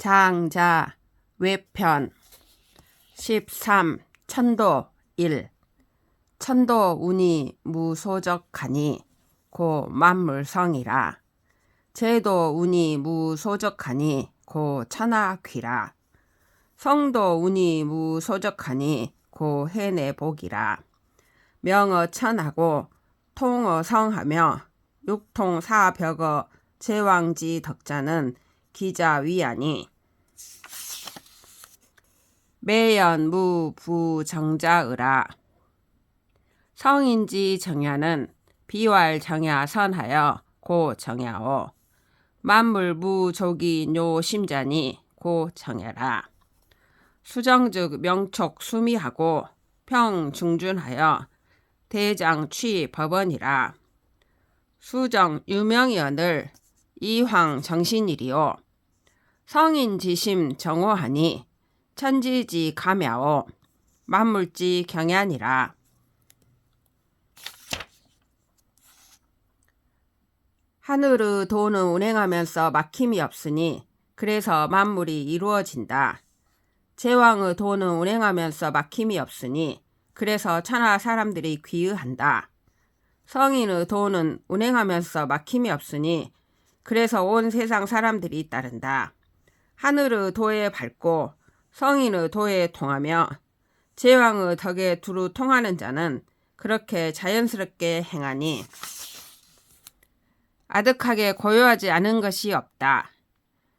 장자 외편 13. 천도 1. 천도 운이 무소적하니 고 만물성이라. 제도 운이 무소적하니 고 천하귀라. 성도 운이 무소적하니 고 해내복이라. 명어천하고 통어성하며 육통사벽어 제왕지 덕자는 기자위하니. 매연무 부정자의라. 성인지 정야는 비왈 정야 선하여 고 정야오. 만물무 조기 뇨심자니 고 정야라. 수정즉 명촉 수미하고 평중준하여 대장 취 법원이라. 수정 유명연을 이황 정신이리요. 성인지심 정오하니 천지지 가мя오. 만물지 경야니라. 하늘의 도는 운행하면서 막힘이 없으니 그래서 만물이 이루어진다. 제왕의 도는 운행하면서 막힘이 없으니 그래서 천하 사람들이 귀의한다. 성인의 도는 운행하면서 막힘이 없으니 그래서 온 세상 사람들이 따른다. 하늘의 도에 밟고 성인의 도에 통하며 제왕의 덕에 두루 통하는 자는 그렇게 자연스럽게 행하니 아득하게 고요하지 않은 것이 없다.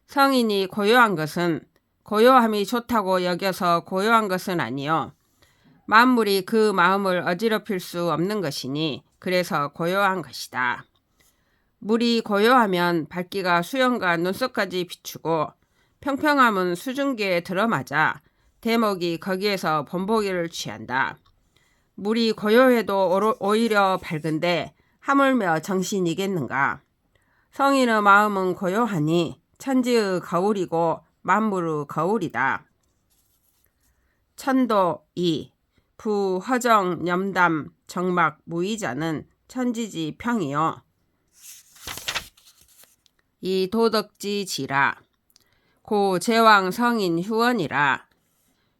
성인이 고요한 것은 고요함이 좋다고 여겨서 고요한 것은 아니요. 만물이 그 마음을 어지럽힐 수 없는 것이니 그래서 고요한 것이다. 물이 고요하면 밝기가 수영과 눈썹까지 비추고 평평함은 수증기에 들어맞아 대목이 거기에서 본보기를 취한다. 물이 고요해도 오히려 밝은데 하물며 정신이겠는가. 성인의 마음은 고요하니 천지의 거울이고 만물의 거울이다. 천도 2. 부허정 염담 정막 무의자는 천지지 평이요. 이 도덕지 지라. 고 제왕 성인 휴원이라.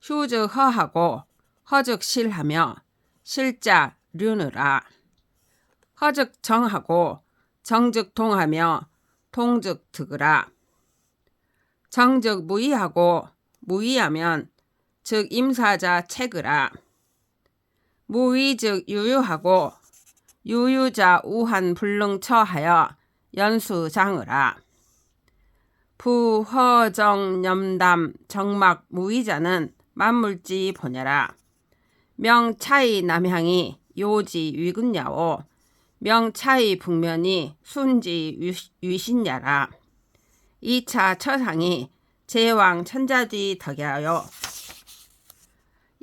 휴즉 허하고 허즉 실하며 실자 륜으라. 허즉 정하고 정즉 동하며 동즉 득으라. 정즉 무의하고 무의하면 즉 임사자 책으라. 무의 즉 유유하고 유유자 우한 불능처하여 연수장으라. 부허정염담 정막 무의자는 만물지 보냐라. 명차이 남향이 요지 위근야오. 명차이 북면이 순지 위신야라. 2차 처상이 제왕 천자지 덕야요.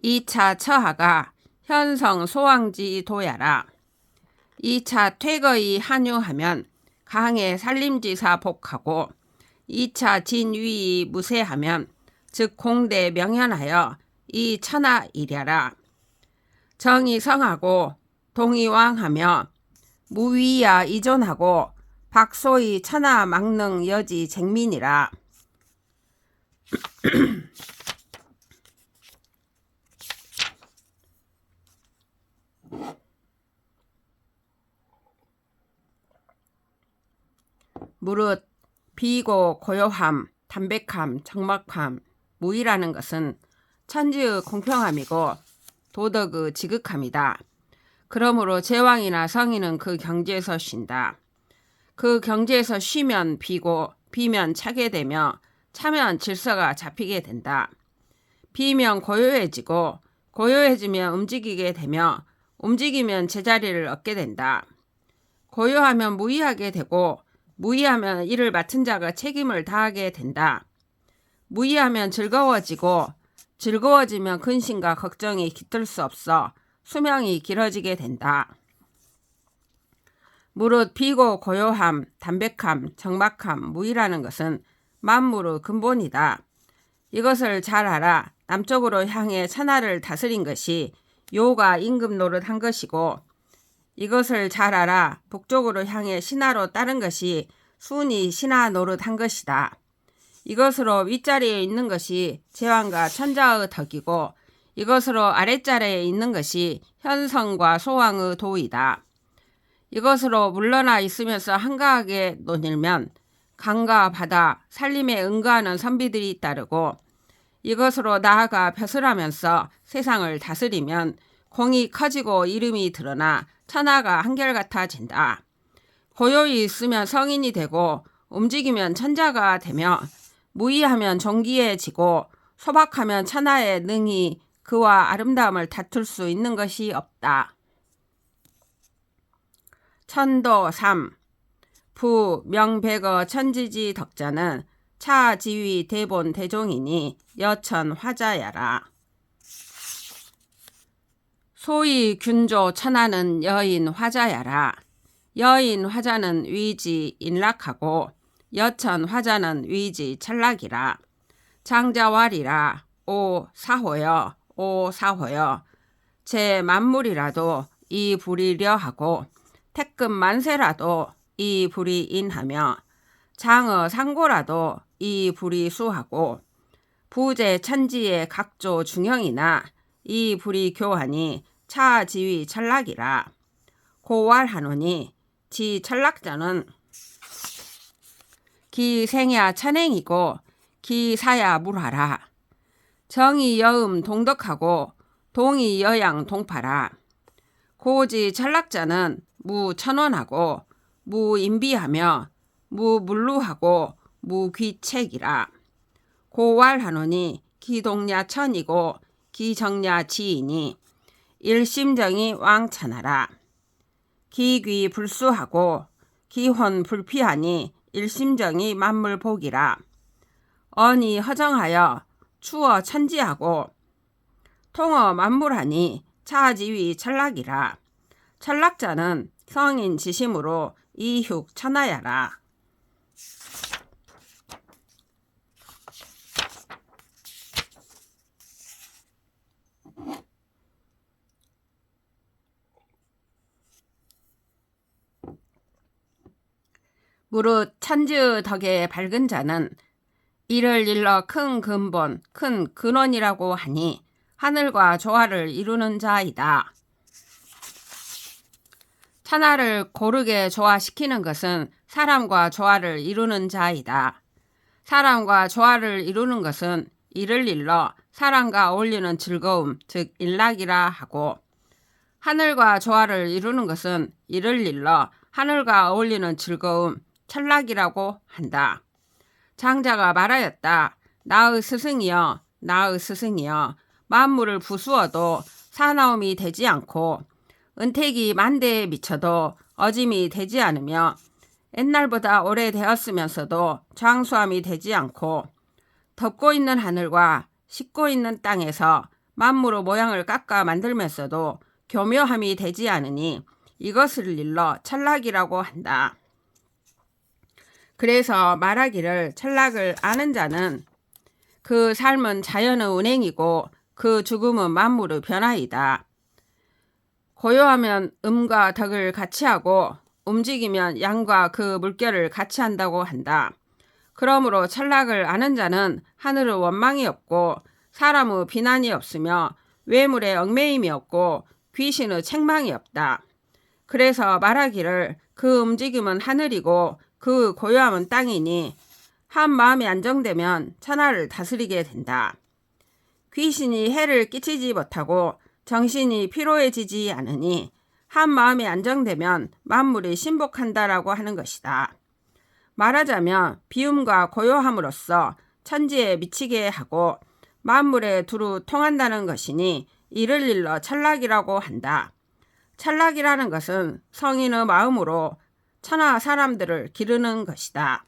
2차 처하가 현성 소왕지 도야라. 2차 퇴거의 한유하면 강의 살림지사 복하고 2차 진위의 무세하면 즉 공대 명현하여 이 천하 이랴라. 정이 성하고 동이 왕하며 무위야 이존하고 박소의 천하 막능 여지 쟁민이라. 무릇 비고 고요함, 담백함, 정막함, 무의라는 것은 천지의 공평함이고 도덕의 지극함이다. 그러므로 제왕이나 성인은 그 경지에서 쉰다. 그 경지에서 쉬면 비고 비면 차게 되며 차면 질서가 잡히게 된다. 비면 고요해지고 고요해지면 움직이게 되며 움직이면 제자리를 얻게 된다. 고요하면 무의하게 되고 무의하면 이를 맡은 자가 책임을 다하게 된다. 무의하면 즐거워지고 즐거워지면 근심과 걱정이 깃들 수 없어 수명이 길어지게 된다. 무릇 비고 고요함, 담백함, 정막함, 무의라는 것은 만물의 근본이다. 이것을 잘 알아 남쪽으로 향해 천하를 다스린 것이 요가 임금 노릇한 것이고 이것을 잘 알아 북쪽으로 향해 신하로 따른 것이 순이 신하 노릇한 것이다. 이것으로 윗자리에 있는 것이 제왕과 천자의 덕이고 이것으로 아랫자리에 있는 것이 현성과 소왕의 도이다. 이것으로 물러나 있으면서 한가하게 논일면 강과 바다, 산림에 응가하는 선비들이 따르고 이것으로 나아가 벼슬하면서 세상을 다스리면 공이 커지고 이름이 드러나 천하가 한결같아진다. 고요히 있으면 성인이 되고 움직이면 천자가 되며 무의하면 존귀해지고 소박하면 천하의 능히 그와 아름다움을 다툴 수 있는 것이 없다. 천도 3. 부 명백어 천지지 덕자는 차지위 대본 대종이니 여천 화자야라. 소위 균조 천하는 여인 화자야라. 여인 화자는 위지 인락하고 여천 화자는 위지 찰락이라. 장자왈이라. 오 사호여 오 사호여. 제 만물이라도 이 불이려 하고 태금 만세라도 이 불이 인하며 장어 상고라도 이 불이 수하고 부재 천지의 각조 중형이나 이 불이 교하니 차지위 찰락이라. 고왈하노니 지 찰락자는 기생야 천행이고 기사야 물하라. 정이 여음 동덕하고 동이 여양 동파라. 고지 찰락자는 무천원하고 무인비하며 무물루하고 무귀책이라. 고왈하노니 기동야 천이고 기정야 지이니 일심정이 왕천하라. 기귀 불수하고 기혼 불피하니 일심정이 만물복이라. 언이 허정하여 추어 천지하고 통어 만물하니 차지위 찰락이라. 찰락자는 성인 지심으로 이흉 천하야라. 무릇 천지의 덕에 밝은 자는 이를 일러 큰 근본, 큰 근원이라고 하니 하늘과 조화를 이루는 자이다. 천하를 고르게 조화시키는 것은 사람과 조화를 이루는 자이다. 사람과 조화를 이루는 것은 이를 일러 사람과 어울리는 즐거움, 즉 일락이라 하고 하늘과 조화를 이루는 것은 이를 일러 하늘과 어울리는 즐거움, 찰락이라고 한다. 장자가 말하였다. 나의 스승이여 나의 스승이여 만물을 부수어도 사나움이 되지 않고 은택이 만대에 미쳐도 어짐이 되지 않으며 옛날보다 오래되었으면서도 장수함이 되지 않고 덮고 있는 하늘과 씻고 있는 땅에서 만물의 모양을 깎아 만들면서도 교묘함이 되지 않으니 이것을 일러 찰락이라고 한다. 그래서 말하기를 찰락을 아는 자는 그 삶은 자연의 운행이고 그 죽음은 만물의 변화이다. 고요하면 음과 덕을 같이 하고 움직이면 양과 그 물결을 같이 한다고 한다. 그러므로 찰락을 아는 자는 하늘의 원망이 없고 사람의 비난이 없으며 외물의 얽매임이 없고 귀신의 책망이 없다. 그래서 말하기를 그 움직임은 하늘이고 그 고요함은 땅이니 한 마음이 안정되면 천하를 다스리게 된다. 귀신이 해를 끼치지 못하고 정신이 피로해지지 않으니 한 마음이 안정되면 만물이 신복한다라고 하는 것이다. 말하자면 비움과 고요함으로써 천지에 미치게 하고 만물에 두루 통한다는 것이니 이를 일러 찰락이라고 한다. 찰락이라는 것은 성인의 마음으로 천하 사람들을 기르는 것이다.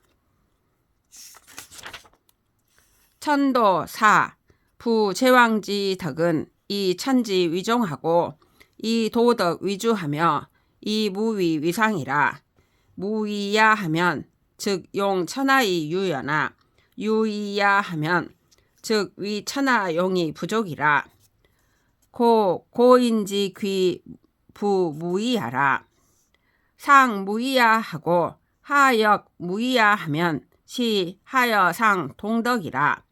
천도 4. 부제왕지 덕은 이 천지 위종하고 이 도덕 위주하며 이 무위 위상이라. 무위야 하면 즉 용 천하의 유여나 유이야 하면 즉 위 천하 용이 부족이라. 고인지 귀 부무이하라. 상 무이야 하고 하역 무이야 하면 시 하여상 동덕이라.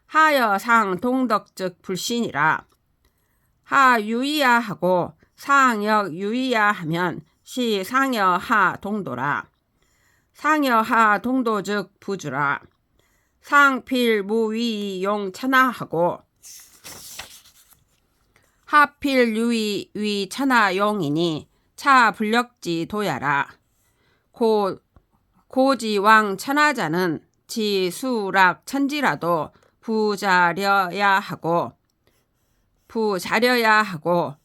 하여상 동덕 즉 불신이라. 하유이야 하고 상역 유이야 하면 시 상여하 동도라. 상여하 동도 즉 부주라. 상필 무위 용 천하하고 하필 유이 위 천하 용이니 차 불력지 도야라. 고지왕 천하자는 지수락 천지라도 부자려야 하고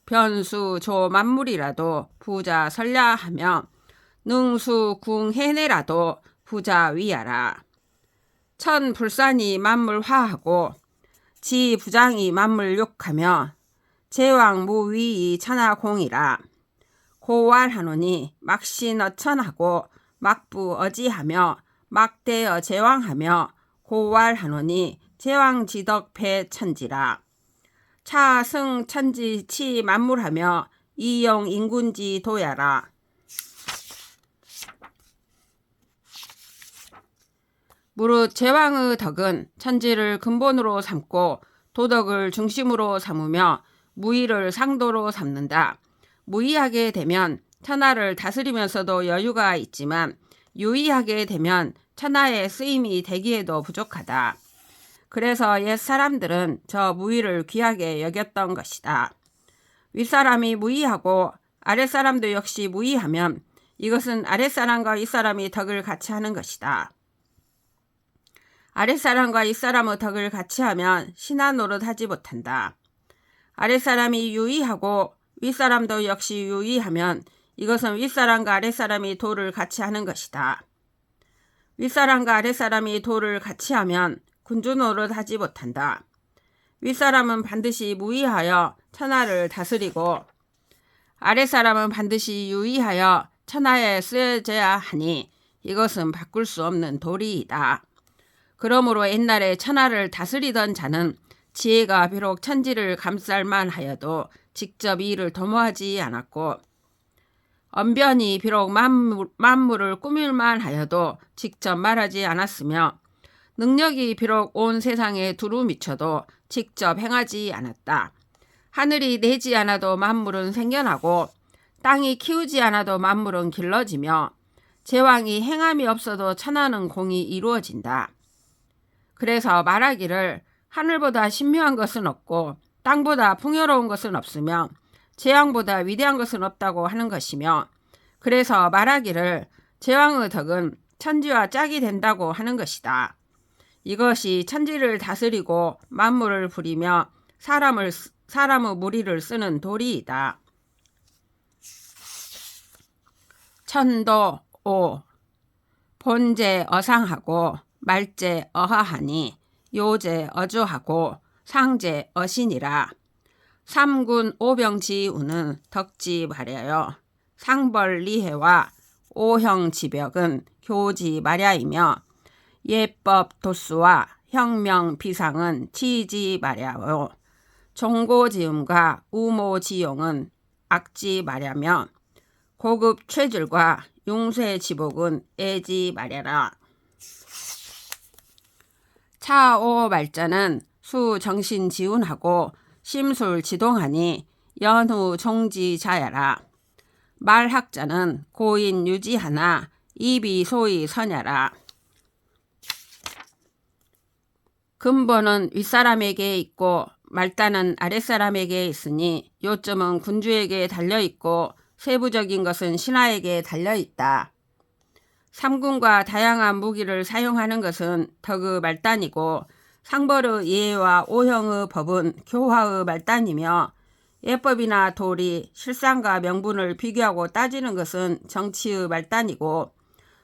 변수 조 만물이라도 부자 설야 하며 능수 궁해내라도 부자 위하라. 천불산이 만물 화하고 지 부장이 만물 욕하며 제왕 무위이 천하공이라. 고왈하노니 막신 어천하고 막부 어지하며 막대어 제왕하며 고왈하노니 제왕지덕 배천지라. 차승 천지 치 만물하며 이용 인군지 도야라. 무릇 제왕의 덕은 천지를 근본으로 삼고 도덕을 중심으로 삼으며 무의를 상도로 삼는다. 무의하게 되면 천하를 다스리면서도 여유가 있지만 유의하게 되면 천하의 쓰임이 되기에도 부족하다. 그래서 옛 사람들은 저 무의를 귀하게 여겼던 것이다. 윗사람이 무의하고 아랫사람도 역시 무의하면 이것은 아랫사람과 윗사람이 덕을 같이 하는 것이다. 아랫사람과 윗사람의 덕을 같이 하면 신하 노릇하지 못한다. 아랫사람이 유의하고 윗사람도 역시 유의하면 이것은 윗사람과 아랫사람이 도를 같이 하는 것이다. 윗사람과 아랫사람이 도를 같이 하면 군주 노릇하지 못한다. 윗사람은 반드시 무의하여 천하를 다스리고 아랫사람은 반드시 유의하여 천하에 쓰여져야 하니 이것은 바꿀 수 없는 도리이다. 그러므로 옛날에 천하를 다스리던 자는 지혜가 비록 천지를 감쌀만 하여도 직접 이 일을 도모하지 않았고 언변이 비록 만물을 꾸밀만 하여도 직접 말하지 않았으며 능력이 비록 온 세상에 두루 미쳐도 직접 행하지 않았다. 하늘이 내지 않아도 만물은 생겨나고 땅이 키우지 않아도 만물은 길러지며 제왕이 행함이 없어도 천하는 공이 이루어진다. 그래서 말하기를 하늘보다 신묘한 것은 없고 땅보다 풍요로운 것은 없으며 제왕보다 위대한 것은 없다고 하는 것이며 그래서 말하기를 제왕의 덕은 천지와 짝이 된다고 하는 것이다. 이것이 천지를 다스리고 만물을 부리며 사람의 무리를 쓰는 도리이다. 천도 오 본제 어상하고 말제 어하하니 요제 어주하고 상제 어신이라. 삼군 오병지우는 덕지 마랴여 상벌리해와 오형지벽은 교지 마랴이며 예법 도수와 혁명 비상은 치지 마랴요 종고지음과 우모지용은 악지 마랴며 고급 최줄과 융쇄지복은 애지 마랴라. 차오 말자는 수정신지운하고 심술지동하니 연후 종지자야라. 말학자는 고인 유지하나 입이 소위 서냐라. 근본은 윗사람에게 있고 말단은 아랫사람에게 있으니 요점은 군주에게 달려있고 세부적인 것은 신하에게 달려있다. 삼군과 다양한 무기를 사용하는 것은 덕의 말단이고 상벌의 예와 오형의 법은 교화의 말단이며 예법이나 도리, 실상과 명분을 비교하고 따지는 것은 정치의 말단이고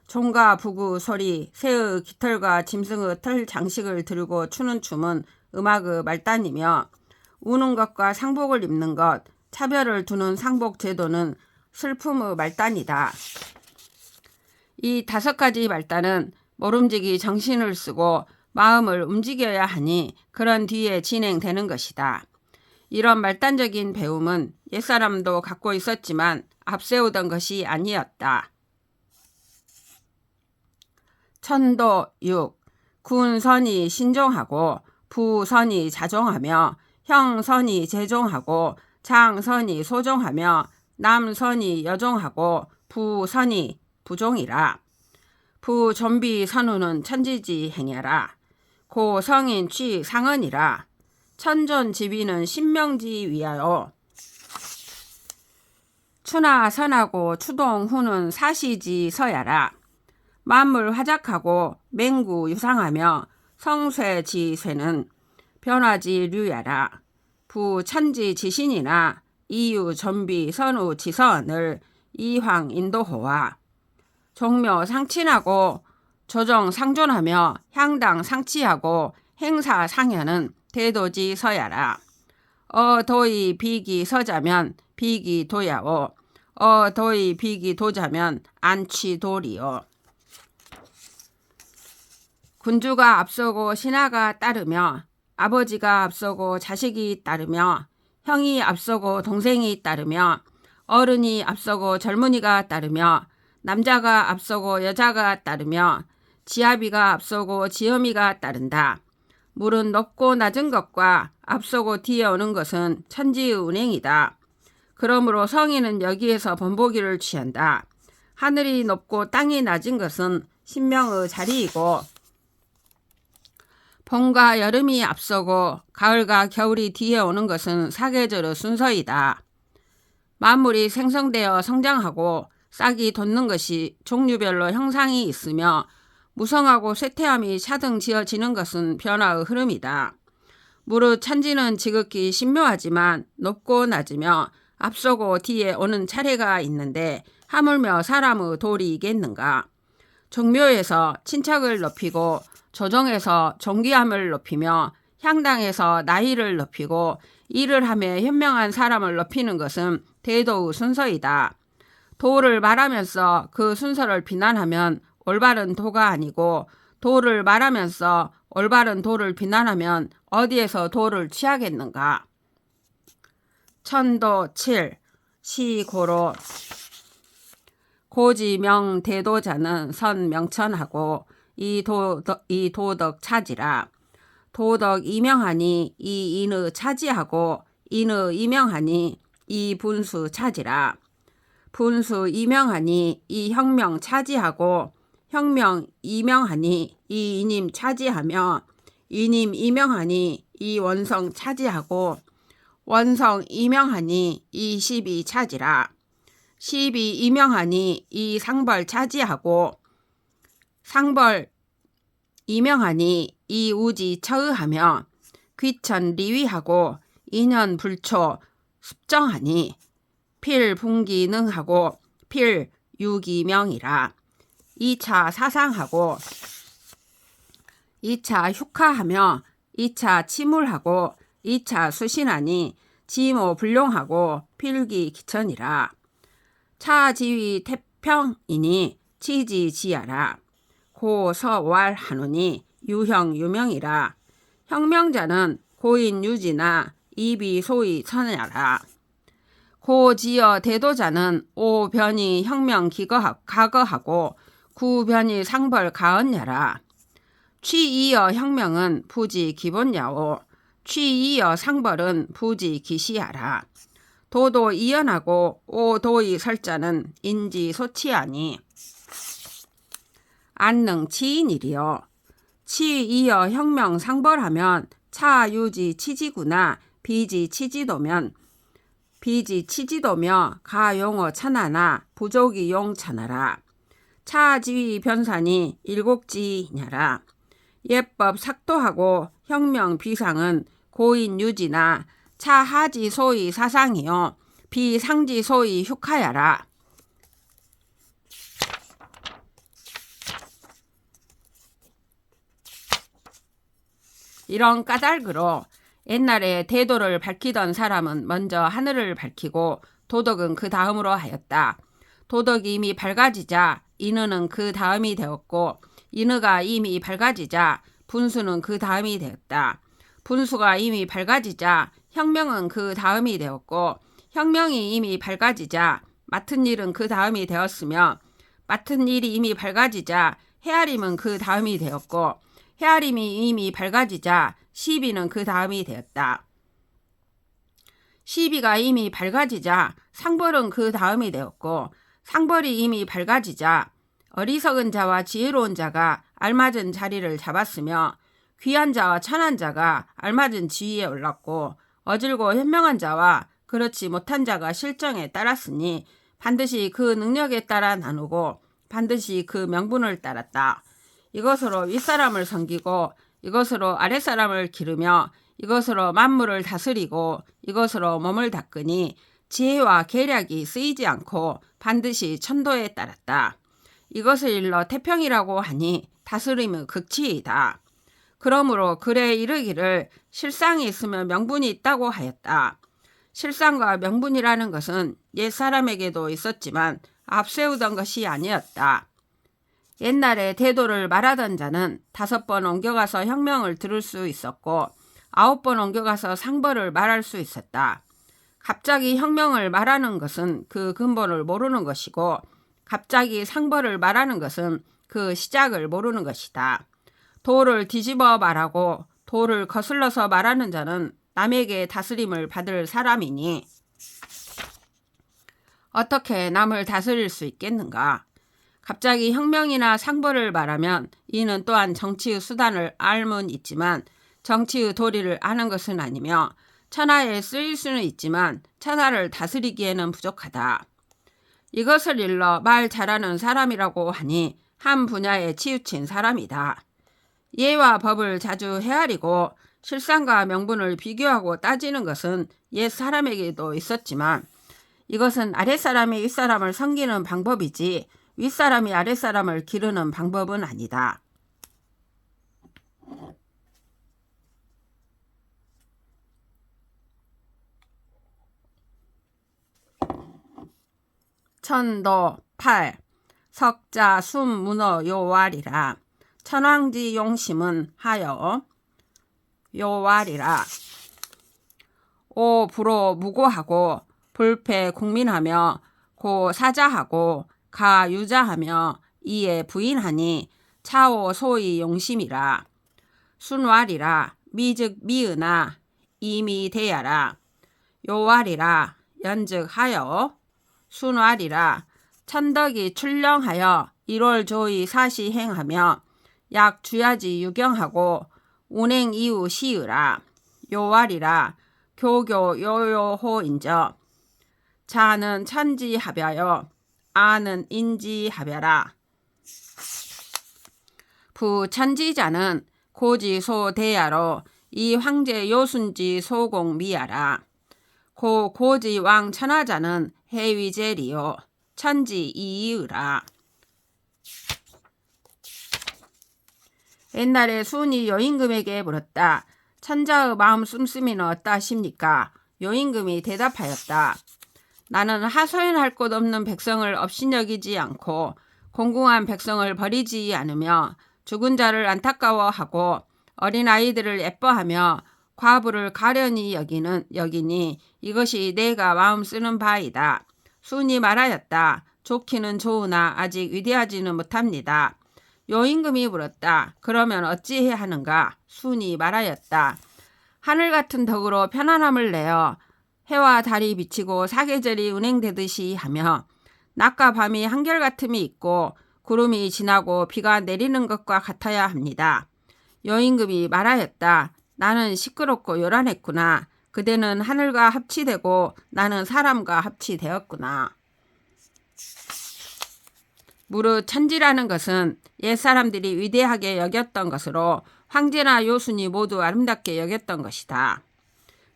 종과 부구, 소리, 새의 깃털과 짐승의 털 장식을 들고 추는 춤은 음악의 말단이며 우는 것과 상복을 입는 것, 차별을 두는 상복 제도는 슬픔의 말단이다. 이 5가지 말단은 모름지기 정신을 쓰고 마음을 움직여야 하니 그런 뒤에 진행되는 것이다. 이런 말단적인 배움은 옛사람도 갖고 있었지만 앞세우던 것이 아니었다. 천도 6. 군선이 신종하고 부선이 자종하며 형선이 제종하고 장선이 소종하며 남선이 여종하고 부선이 부종이라. 부존비 선우는 천지지 행해라. 고성인 취 상언이라. 천존지비는 신명지 위하여. 추나 선하고 추동 후는 사시지 서야라. 만물 화작하고 맹구 유상하며 성쇠지 쇠는 변화지 류야라. 부천지 지신이나 이유 전비 선우 지선을 이황 인도호와. 종묘 상친하고 조정 상존하며 향당 상치하고 행사 상현은 대도지 서야라. 어도이 비기 서자면 비기 도야오. 어도이 비기 도자면 안치 도리요. 군주가 앞서고 신하가 따르며 아버지가 앞서고 자식이 따르며 형이 앞서고 동생이 따르며 어른이 앞서고 젊은이가 따르며 남자가 앞서고 여자가 따르며 지아비가 앞서고 지엄이가 따른다. 물은 높고 낮은 것과 앞서고 뒤에 오는 것은 천지의 운행이다. 그러므로 성인은 여기에서 번복이를 취한다. 하늘이 높고 땅이 낮은 것은 신명의 자리이고 봄과 여름이 앞서고 가을과 겨울이 뒤에 오는 것은 사계절의 순서이다. 만물이 생성되어 성장하고 싹이 돋는 것이 종류별로 형상이 있으며 무성하고 쇠퇴함이 차등 지어지는 것은 변화의 흐름이다. 무릇 천지는 지극히 신묘하지만 높고 낮으며 앞서고 뒤에 오는 차례가 있는데 하물며 사람의 도리이겠는가. 종묘에서 친척을 높이고 조정에서 존귀함을 높이며 향당에서 나이를 높이고 일을 하며 현명한 사람을 높이는 것은 대도의 순서이다. 도를 말하면서 그 순서를 비난하면 올바른 도가 아니고 도를 말하면서 올바른 도를 비난하면 어디에서 도를 취하겠는가. 천도 7. 시고로. 고지명 대도자는 선명천하고 이 도덕 차지라. 도덕 이명하니 이 인의 차지하고 인의 이명하니 이 분수 차지라. 분수 이명하니 이 혁명 차지하고 혁명 이명하니 이 이님 차지하며 이님 이명하니 이 원성 차지하고 원성 이명하니 이 시비 차지라. 시비 이명하니 이 상벌 차지하고 상벌 이명하니 이 우지 처의하며 귀천 리위하고 인연 불초 습정하니 필분기 능하고 필유기명이라. 2차 사상하고 2차 흉하하며 2차 침울하고 2차 수신하니 지모 불용하고 필기 기천이라. 차지위 태평이니 치지지야라. 고서왈 하노니 유형 유명이라. 혁명자는 고인 유지나 이비 소위 천야라. 고지어 대도자는 오변이 혁명 가거하고 구변이 상벌 가언야라. 취이어 혁명은 부지 기본야오. 취이어 상벌은 부지 기시야라. 도도 이연하고 오도의 설자는 인지 소치하니 안능 치인이리요. 치이어 혁명 상벌하면 차유지 치지구나 비지 치지도면 비지 치지도며 가용어 천하나 부족이 용 천하라. 차지위 변산이 일곡지냐라. 예법 삭도하고 혁명 비상은 고인 유지나 차하지 소위 사상이요 비상지 소위 흉하야라. 이런 까닭으로 옛날에 대도를 밝히던 사람은 먼저 하늘을 밝히고 도덕은 그 다음으로 하였다. 도덕이 이미 밝아지자 인의는 그 다음이 되었고 인의가 이미 밝아지자 분수는 그 다음이 되었다. 분수가 이미 밝아지자 혁명은 그 다음이 되었고 혁명이 이미 밝아지자 맡은 일은 그 다음이 되었으며 맡은 일이 이미 밝아지자 헤아림은 그 다음이 되었고 헤아림이 이미 밝아지자 시비는 그 다음이 되었다. 시비가 이미 밝아지자 상벌은 그 다음이 되었고 상벌이 이미 밝아지자 어리석은 자와 지혜로운 자가 알맞은 자리를 잡았으며 귀한 자와 천한 자가 알맞은 지위에 올랐고 어질고 현명한 자와 그렇지 못한 자가 실정에 따랐으니 반드시 그 능력에 따라 나누고 반드시 그 명분을 따랐다. 이것으로 윗사람을 섬기고 이것으로 아랫사람을 기르며 이것으로 만물을 다스리고 이것으로 몸을 닦으니 지혜와 계략이 쓰이지 않고 반드시 천도에 따랐다. 이것을 일러 태평이라고 하니 다스림의 극치이다. 그러므로 글에 이르기를 실상이 있으면 명분이 있다고 하였다. 실상과 명분이라는 것은 옛사람에게도 있었지만 앞세우던 것이 아니었다. 옛날에 대도를 말하던 자는 5번 옮겨가서 혁명을 들을 수 있었고 9번 옮겨가서 상벌을 말할 수 있었다. 갑자기 혁명을 말하는 것은 그 근본을 모르는 것이고 갑자기 상벌을 말하는 것은 그 시작을 모르는 것이다. 도를 뒤집어 말하고 도를 거슬러서 말하는 자는 남에게 다스림을 받을 사람이니 어떻게 남을 다스릴 수 있겠는가? 갑자기 혁명이나 상벌을 말하면 이는 또한 정치의 수단을 알면 있지만 정치의 도리를 아는 것은 아니며 천하에 쓰일 수는 있지만 천하를 다스리기에는 부족하다. 이것을 일러 말 잘하는 사람이라고 하니 한 분야에 치우친 사람이다. 예와 법을 자주 헤아리고 실상과 명분을 비교하고 따지는 것은 옛 사람에게도 있었지만 이것은 아랫사람이 윗사람을 섬기는 방법이지 윗사람이 아랫사람을 기르는 방법은 아니다. 천도 8. 석자 숨문어 요왈이라. 천왕지 용심은 하여 요왈이라. 오 불호 무고하고 불패 국민하며 고 사자하고 가 유자하며 이에 부인하니 차오 소위 용심이라. 순왈이라. 미즉 미으나 이미 대야라. 요왈이라. 연즉하여 순왈이라. 천덕이 출령하여 1월 조의 사시 행하며 약 주야지 유경하고 운행 이후 시으라. 요왈이라. 교교 요요호인저. 자는 천지합야여 아는 인지합야라. 부천지자는 고지소대야로 이 황제 요순지 소공미야라. 고지 왕 천하자는 해위제리요 천지 이이으라. 옛날에 순이 여임금에게 물었다. 천자의 마음 씀씀이는 어떠하십니까? 여임금이 대답하였다. 나는 하소연할 곳 없는 백성을 업신여기지 않고 공공한 백성을 버리지 않으며 죽은 자를 안타까워하고 어린아이들을 예뻐하며 과부를 가련히 여기니 이것이 내가 마음 쓰는 바이다. 순이 말하였다. 좋기는 좋으나 아직 위대하지는 못합니다. 여임금이 물었다. 그러면 어찌해야 하는가? 순이 말하였다. 하늘 같은 덕으로 편안함을 내어 해와 달이 비치고 사계절이 운행되듯이 하며 낮과 밤이 한결같음이 있고 구름이 지나고 비가 내리는 것과 같아야 합니다. 여임금이 말하였다. 나는 시끄럽고 요란했구나. 그대는 하늘과 합치되고 나는 사람과 합치되었구나. 무릇 천지라는 것은 옛사람들이 위대하게 여겼던 것으로 황제나 요순이 모두 아름답게 여겼던 것이다.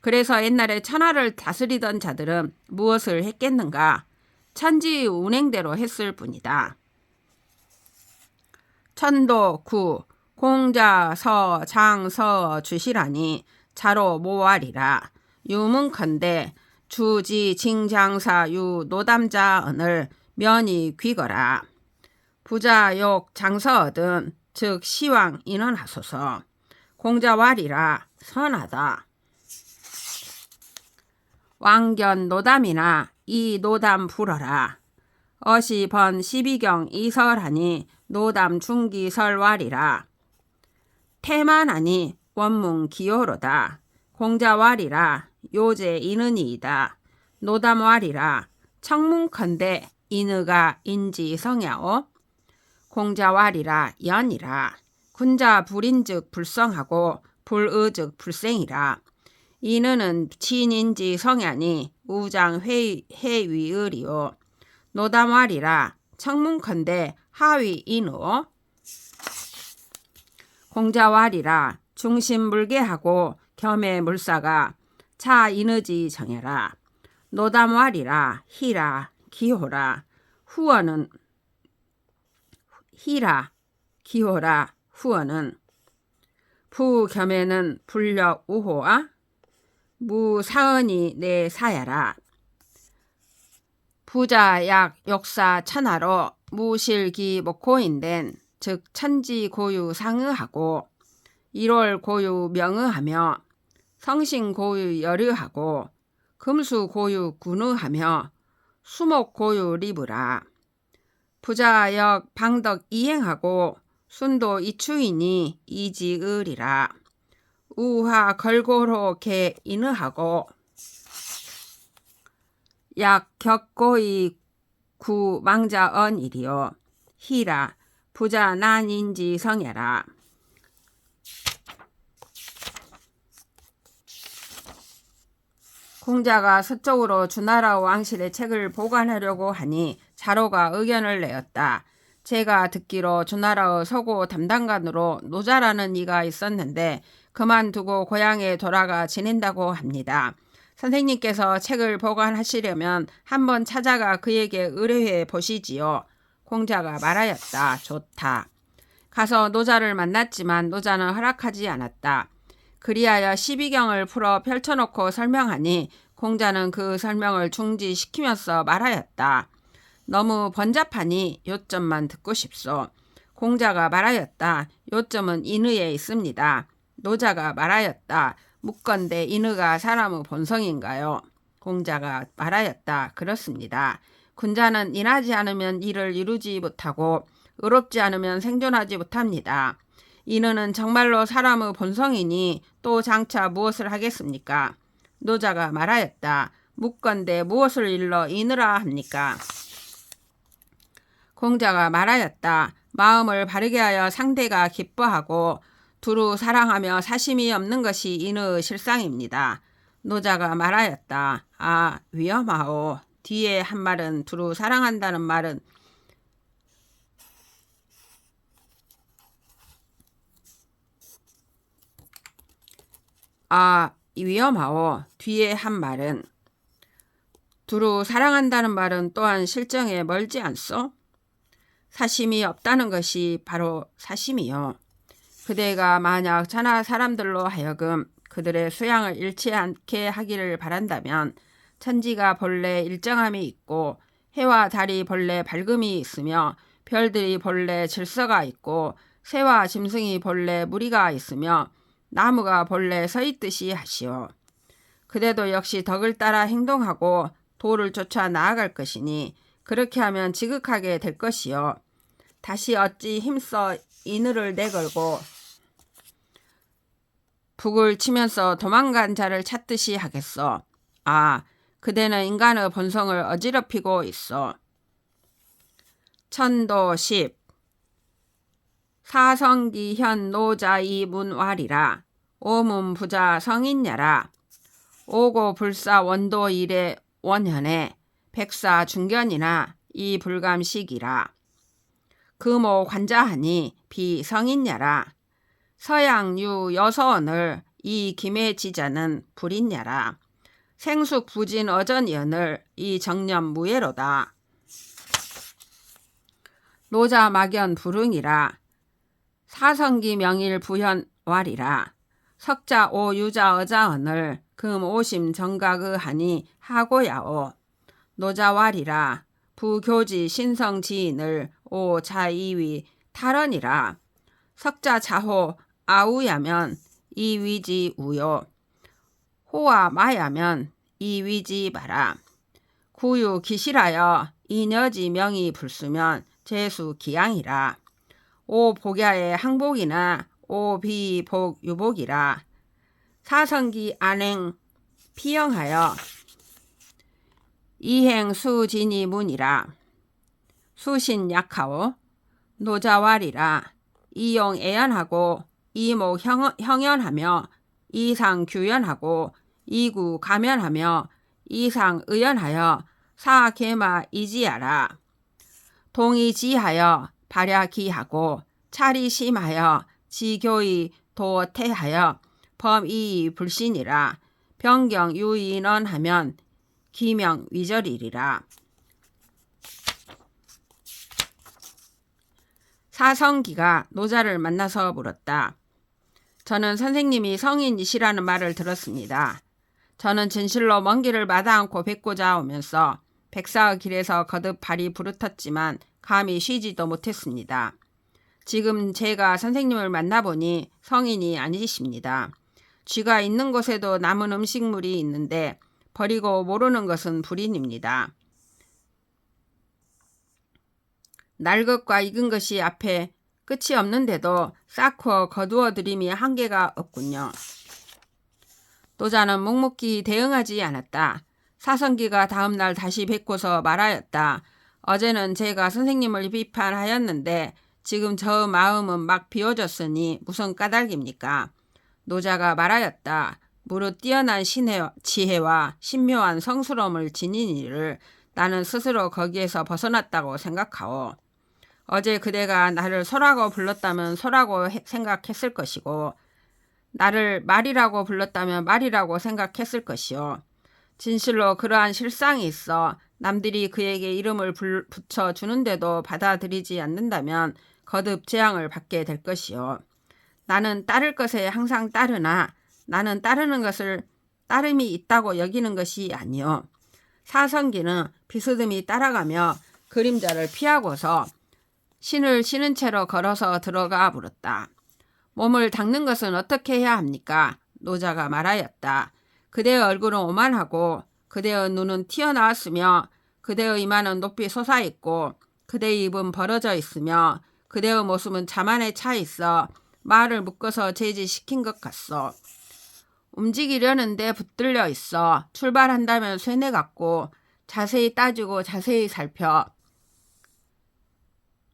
그래서 옛날에 천하를 다스리던 자들은 무엇을 했겠는가? 천지의 운행대로 했을 뿐이다. 천도 9. 공자 서 장서 주시라니 자로 모왈이라. 유문컨대 주지 징장사 유 노담자 언을 면이 귀거라. 부자 욕 장서 얻은 즉 시왕 인원하소서. 공자왈이라 선하다. 왕견 노담이나 이 노담 불어라. 어시 번 12경 이설하니 노담 중기설왈이라. 태만하니 원문 기호로다. 공자왈이라 요제 이는이이다. 노담왈이라 청문컨대 인의가 인지성야오. 공자왈이라 연이라. 군자 불인즉 불성하고 불의즉 불생이라. 인의는 친인지 성야니 우장 해위의리오. 노담왈이라 청문컨대 하위 인오. 공자왈이라 중심물계하고 겸해 물사가 차 인의지 정해라. 노담왈이라 희라 기호라. 후어는 희라 기호라. 후어는 부겸에는 불력 우호아. 무사언이 내 사야라. 부자약 역사 천하로 무실기 목고인된 즉 천지 고유 상의하고 1월 고유 명의하며 성신 고유 열의하고 금수 고유 군의하며 수목 고유 리브라. 부자역 방덕 이행하고 순도 이추이니 이지의리라. 우하 걸고로 개 인의하고 약 격고의 구 망자언이리요. 희라 부자 난인지 성야라. 공자가 서쪽으로 주나라 왕실의 책을 보관하려고 하니 자로가 의견을 내었다. 제가 듣기로 주나라의 서고 담당관으로 노자라는 이가 있었는데 그만두고 고향에 돌아가 지낸다고 합니다. 선생님께서 책을 보관하시려면 한번 찾아가 그에게 의뢰해 보시지요. 공자가 말하였다. 좋다. 가서 노자를 만났지만 노자는 허락하지 않았다. 그리하여 시비경을 풀어 펼쳐놓고 설명하니 공자는 그 설명을 중지시키면서 말하였다. 너무 번잡하니 요점만 듣고 싶소. 공자가 말하였다. 요점은 인의에 있습니다. 노자가 말하였다. 묻건대 인의가 사람의 본성인가요? 공자가 말하였다. 그렇습니다. 군자는 인하지 않으면 일을 이루지 못하고 의롭지 않으면 생존하지 못합니다. 인의는 정말로 사람의 본성이니 또 장차 무엇을 하겠습니까? 노자가 말하였다. 묻건대 무엇을 일러 인의라 합니까? 공자가 말하였다. 마음을 바르게 하여 상대가 기뻐하고 두루 사랑하며 사심이 없는 것이 인의의 실상입니다. 노자가 말하였다. 아, 위험하오. 뒤에 한 말은 두루 사랑한다는 말은 위험하오. 뒤에 한 말은 두루 사랑한다는 말은 또한 실정에 멀지 않소? 사심이 없다는 것이 바로 사심이요. 그대가 만약 천하 사람들로 하여금 그들의 수양을 잃지 않게 하기를 바란다면 천지가 본래 일정함이 있고 해와 달이 본래 밝음이 있으며 별들이 본래 질서가 있고 새와 짐승이 본래 무리가 있으며 나무가 본래 서 있듯이 하시오. 그대도 역시 덕을 따라 행동하고 도를 쫓아 나아갈 것이니 그렇게 하면 지극하게 될 것이요. 다시 어찌 힘써 인의를 내걸고 북을 치면서 도망간 자를 찾듯이 하겠소. 아, 그대는 인간의 본성을 어지럽히고 있어. 천도 10 사성기현 노자이 문왈이라. 오문부자 성인야라. 오고불사 원도 일의 원현에 백사 중견이나 이 불감식이라. 금오 관자하니 비성인야라. 서양유 여서언을 이 김해지자는 불인야라. 생숙 부진 어전이언을 이 정념 무예로다. 노자 막연 불응이라. 사성기 명일 부현 왈이라. 석자 오 유자 어자언을 금 오심 정각의 하니 하고야오. 노자 왈이라. 부교지 신성 지인을 오 자이위 탈언이라. 석자 자호 아우야면 이위지 우요. 호와 마야면 이위지 마라. 구유 기실하여 이녀지 명이 불수면 재수 기양이라. 오복야의 항복이나 오비복 유복이라. 사성기 안행 피영하여 이행 수진이 문이라. 수신 약하오 노자왈이라. 이용 애연하고 이목 형연하며 이상 규연하고 이구 가면하며 이상 의연하여 사계마 이지하라. 동의지하여 발야기하고 차리심하여 지교의 도태하여 범이 불신이라. 변경 유인원하면 기명 위절이리라. 사성기가 노자를 만나서 물었다. 저는 선생님이 성인이시라는 말을 들었습니다. 저는 진실로 먼 길을 마다 않고 뵙고자 오면서 백사의 길에서 거듭 발이 부르텄지만 감히 쉬지도 못했습니다. 지금 제가 선생님을 만나보니 성인이 아니십니다. 쥐가 있는 곳에도 남은 음식물이 있는데 버리고 모르는 것은 불인입니다. 날 것과 익은 것이 앞에 끝이 없는데도 쌓고 거두어 들임이 한계가 없군요. 노자는 묵묵히 대응하지 않았다. 사성기가 다음날 다시 뵙고서 말하였다. 어제는 제가 선생님을 비판하였는데 지금 저 마음은 막 비워졌으니 무슨 까닭입니까? 노자가 말하였다. 무릇 뛰어난 지혜와 신묘한 성스러움을 지닌 이를 나는 스스로 거기에서 벗어났다고 생각하오. 어제 그대가 나를 소라고 불렀다면 소라고 생각했을 것이고 나를 말이라고 불렀다면 말이라고 생각했을 것이요. 진실로 그러한 실상이 있어 남들이 그에게 이름을 붙여주는데도 받아들이지 않는다면 거듭 재앙을 받게 될 것이요. 나는 따를 것에 항상 따르나 나는 따르는 것을 따름이 있다고 여기는 것이 아니요. 사성기는 비스듬히 따라가며 그림자를 피하고서 신을 신은 채로 걸어서 들어가 물었다. 몸을 닦는 것은 어떻게 해야 합니까? 노자가 말하였다. 그대의 얼굴은 오만하고 그대의 눈은 튀어나왔으며 그대의 이마는 높이 솟아있고 그대의 입은 벌어져 있으며 그대의 모습은 자만에 차 있어 말을 묶어서 제지시킨 것 같소. 움직이려는데 붙들려 있어 출발한다면 쇠뇌 같고 자세히 따지고 자세히 살펴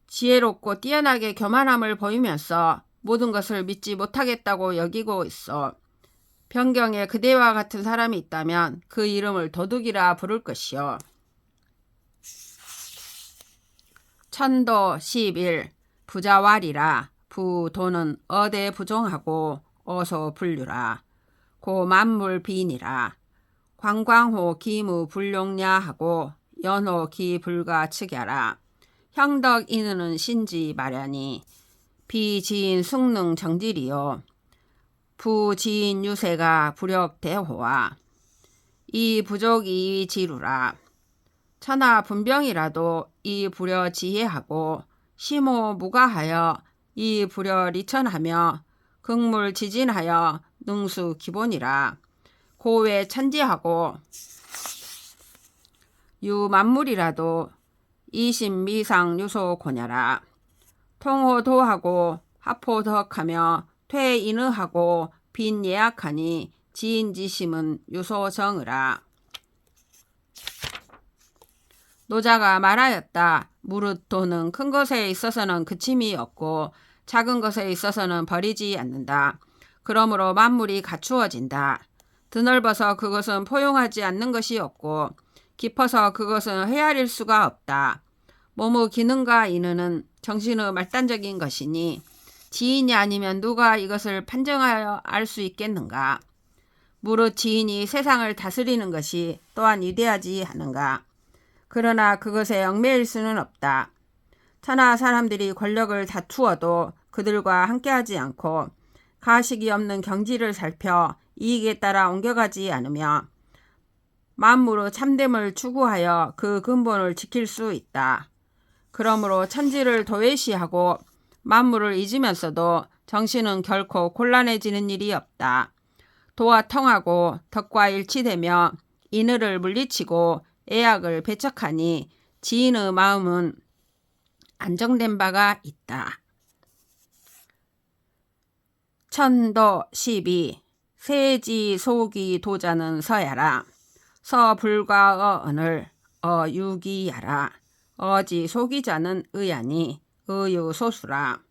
지혜롭고 뛰어나게 교만함을 보이면서 모든 것을 믿지 못하겠다고 여기고 있어. 변경에 그대와 같은 사람이 있다면 그 이름을 도둑이라 부를 것이요. 천도 11 부자왈이라. 부도는 어대 부종하고 어소 분류라. 고 만물 비인이라. 관광호 기무 불용야하고 연호 기불가 측야라. 형덕 인우는 신지 마련이 비지인 숙능 정질이요. 부지인 유세가 부력대호와 이 부족이 지루라. 천하 분병이라도 이 부려 지혜하고 시모 무가하여 이 부려 리천하며 극물 지진하여 능수 기본이라. 고외 천지하고 유만물이라도 이신미상 유소 고냐라. 통호도하고 합호덕하며 퇴인의하고 빈예약하니 지인지심은 유소정의라. 노자가 말하였다. 무릇 도는 큰 것에 있어서는 그침이 없고 작은 것에 있어서는 버리지 않는다. 그러므로 만물이 갖추어진다. 드넓어서 그것은 포용하지 않는 것이 없고 깊어서 그것은 헤아릴 수가 없다. 몸의 기능과 인의는 정신의 말단적인 것이니 지인이 아니면 누가 이것을 판정하여 알 수 있겠는가? 무릇 지인이 세상을 다스리는 것이 또한 위대하지 않은가? 그러나 그것에 얽매일 수는 없다. 천하 사람들이 권력을 다투어도 그들과 함께하지 않고 가식이 없는 경지를 살펴 이익에 따라 옮겨가지 않으며 만물의 참됨을 추구하여 그 근본을 지킬 수 있다. 그러므로 천지를 도외시하고 만물을 잊으면서도 정신은 결코 곤란해지는 일이 없다. 도와 통하고 덕과 일치되며 인의를 물리치고 애악을 배척하니 지인의 마음은 안정된 바가 있다. 천도 12. 세지 소기 도자는 서야라. 서불과 어언을 어유기야라. 어지 소기자는 의하니 의유소수라.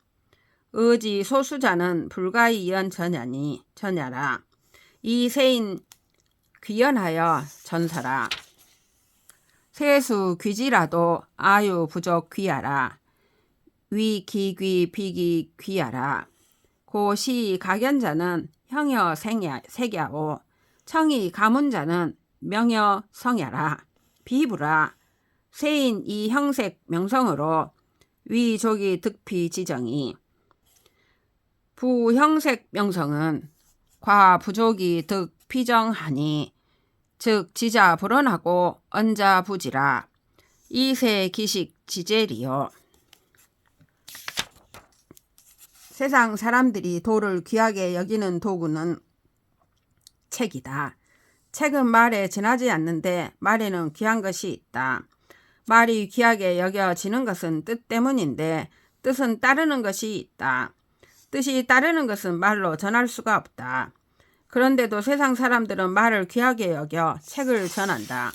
의지 소수자는 불가이연 전야니 전야라. 이 세인 귀연하여 전서라. 세수 귀지라도 아유 부족 귀하라. 위 기귀 비기 귀하라. 고시 각연자는 형여 색야오. 청이 가문자는 명여 성야라. 비부라. 세인 이 형색 명성으로 위족이 득피 지정이. 부형색 명성은 과부족이 득피정하니 즉 지자 불언하고 언자 부지라. 이세 기식 지제리요. 세상 사람들이 도를 귀하게 여기는 도구는 책이다. 책은 말에 지나지 않는데 말에는 귀한 것이 있다. 말이 귀하게 여겨지는 것은 뜻 때문인데 뜻은 따르는 것이 있다. 뜻이 따르는 것은 말로 전할 수가 없다. 그런데도 세상 사람들은 말을 귀하게 여겨 책을 전한다.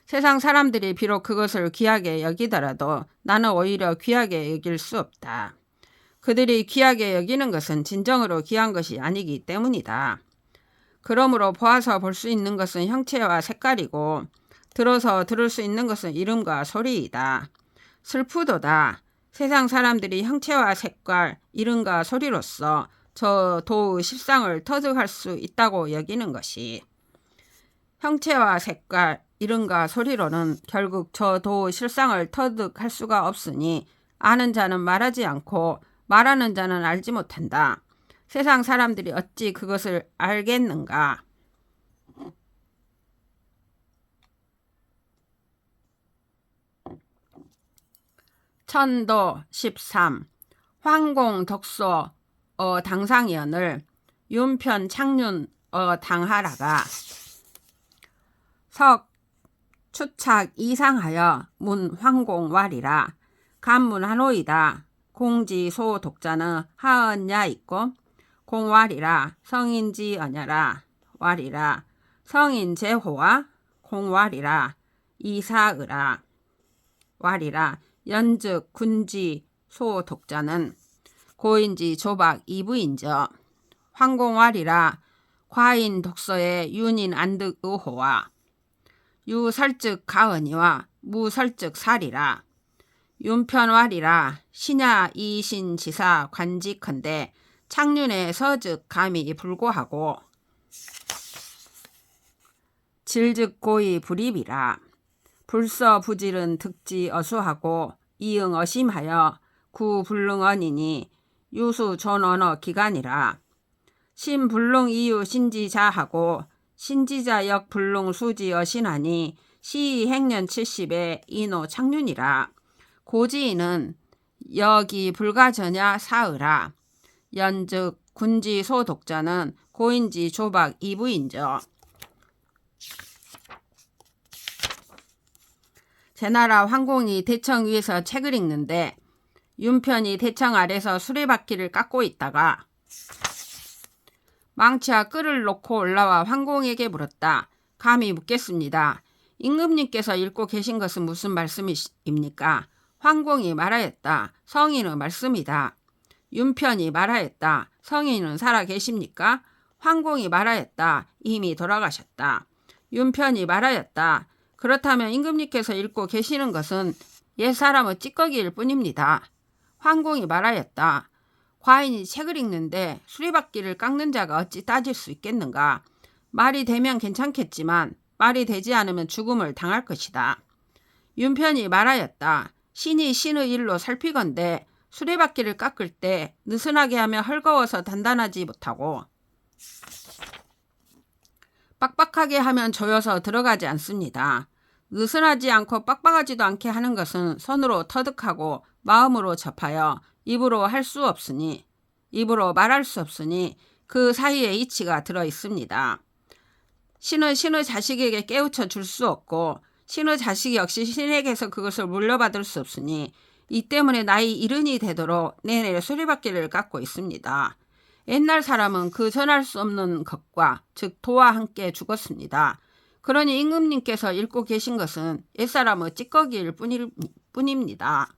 세상 사람들이 비록 그것을 귀하게 여기더라도 나는 오히려 귀하게 여길 수 없다. 그들이 귀하게 여기는 것은 진정으로 귀한 것이 아니기 때문이다. 그러므로 보아서 볼 수 있는 것은 형체와 색깔이고 들어서 들을 수 있는 것은 이름과 소리이다. 슬프도다. 세상 사람들이 형체와 색깔, 이름과 소리로서 저 도의 실상을 터득할 수 있다고 여기는 것이. 형체와 색깔, 이름과 소리로는 결국 저 도의 실상을 터득할 수가 없으니 아는 자는 말하지 않고 말하는 자는 알지 못한다. 세상 사람들이 어찌 그것을 알겠는가? 천도 13. 황공 덕소 당상연을 윤편 창륜 당하라가 석 추착 이상하여 문 황공왈이라. 간문하노이다. 공지소 독자는 하언야 있고 공왈이라. 성인지 언야라. 왈이라. 성인 제호와 공왈이라. 이사으라. 왈이라. 연즉 군지 소 독자는 고인지 조박 이부인저. 황공왈이라. 과인 독서의 윤인 안득 의호와 유설즉 가언이와 무설즉 살이라. 윤편왈이라. 신야 이신지사 관직헌데 창륜의 서즉 감이 불고하고 질즉 고의 불입이라. 불서 부질은 득지 어수하고 이응 어심하여 구불능언이니 유수 존언어 기간이라. 신불능 이유 신지자하고 신지자역 불능 수지 어신하니 시의 행년 70에 인호 창륜이라. 고지인은 여기 불가전야 사으라. 연즉 군지 소독자는 고인지 조박 이부인저. 제나라 황공이 대청 위에서 책을 읽는데 윤편이 대청 아래서 수레바퀴를 깎고 있다가 망치와 끌을 놓고 올라와 황공에게 물었다. 감히 묻겠습니다. 임금님께서 읽고 계신 것은 무슨 말씀입니까? 황공이 말하였다. 성인의 말씀이다. 윤편이 말하였다. 성인은 살아 계십니까? 황공이 말하였다. 이미 돌아가셨다. 윤편이 말하였다. 그렇다면 임금님께서 읽고 계시는 것은 옛사람의 찌꺼기일 뿐입니다. 황공이 말하였다. 과인이 책을 읽는데 수레바퀴를 깎는 자가 어찌 따질 수 있겠는가? 말이 되면 괜찮겠지만 말이 되지 않으면 죽음을 당할 것이다. 윤편이 말하였다. 신이 신의 일로 살피건대 수레바퀴를 깎을 때 느슨하게 하면 헐거워서 단단하지 못하고 빡빡하게 하면 조여서 들어가지 않습니다. 느슨하지 않고 빡빡하지도 않게 하는 것은 손으로 터득하고 마음으로 접하여 입으로 할 수 없으니 입으로 말할 수 없으니 그 사이에 이치가 들어 있습니다. 신은 신의 자식에게 깨우쳐 줄 수 없고 신의 자식 역시 신에게서 그것을 물려받을 수 없으니 이 때문에 나이 70이 되도록 내내 수레바퀴를 깎고 있습니다. 옛날 사람은 그 전할 수 없는 것과 즉 도와 함께 죽었습니다. 그러니 임금님께서 읽고 계신 것은 옛사람의 찌꺼기일 뿐입니다.